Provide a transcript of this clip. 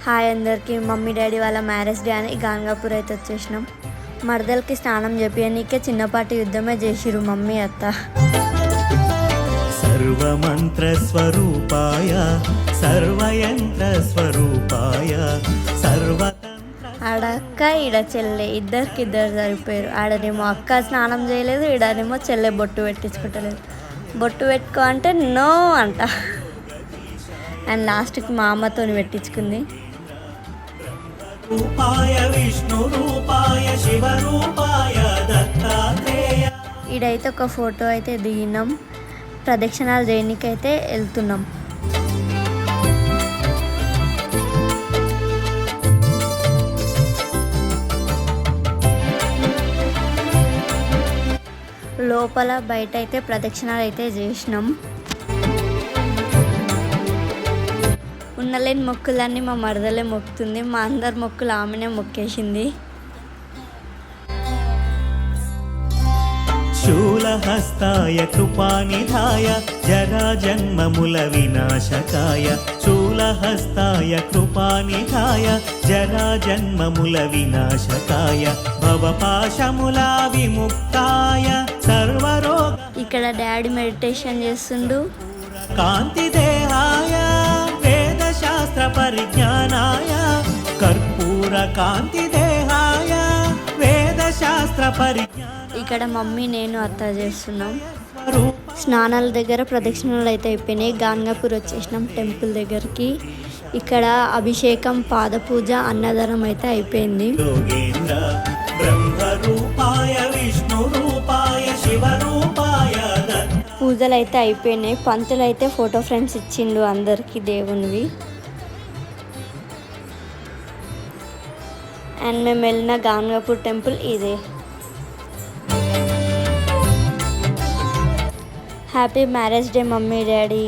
Hi అందరికీ. Mummy daddy వాళ్ళ marriage day అని గాన్గాపూర్ అయితే వచ్చేసినాం. మరదలకి స్నానం చెప్పనీకే చిన్నపాటి యుద్ధమే చేసిరు మమ్మీ అత్త. సర్వమంత్ర స్వరూపాయ సర్వయంత్ర స్వరూపాయ ఆడక్క ఈడ చెల్లె ఇద్దరు సరిపోయారు. ఆడనేమో అక్క స్నానం చేయలేదు, ఈడనేమో చెల్లె బొట్టు పెట్టించుకుంటలేదు. బొట్టు పెట్టుకో అంటే నో అంట. అండ్ లాస్ట్కి మా అమ్మతో పెట్టించుకుంది. ఈడైతే ఒక ఫోటో అయితే దిగినాం. ప్రదక్షిణాలు చేయడానికైతే వెళ్తున్నాం. లోపల బయట అయితే ప్రదక్షిణాలు అయితే చేసినాం. ఉన్నలేని మొక్కులన్నీ మా మరదలే మొక్కుతుంది. మా అందరి మొక్కులు ఆమెనే మొక్కేసింది. శూలహస్తాయ కృపానిధాయ జరా జన్మముల వినాశకాయ శూలహస్తాయ కృపానిధాయ జరా జన్మముల వినాశకాయ భవపాశముల విముక్తాయ సర్వరోగ. ఇక్కడ డాడీ మెడిటేషన్ చేస్తుండు. కాంతి దేహాయ వేద శాస్త్ర పరిజ్ఞానాయ కర్పూర కాంతి దేహాయ వేద శాస్త్ర పరిజ్ఞాన. ఇక్కడ మమ్మీ నేను అత్త చేస్తున్నాం. స్నానాల దగ్గర ప్రదక్షిణలు అయితే అయిపోయినాయి. గాన్గాపూర్ వచ్చేసినాం టెంపుల్ దగ్గరికి. ఇక్కడ అభిషేకం, పాద పూజ, అన్నదానం అయితే అయిపోయింది. పూజలు అయితే అయిపోయినాయి. పంతులు అయితే ఫోటో ఫ్రేమ్స్ ఇచ్చిండు అందరికీ దేవునివి. అండ్ మేము వెళ్ళిన గాన్గాపూర్ టెంపుల్ ఇదే. Happy marriage day mummy daddy.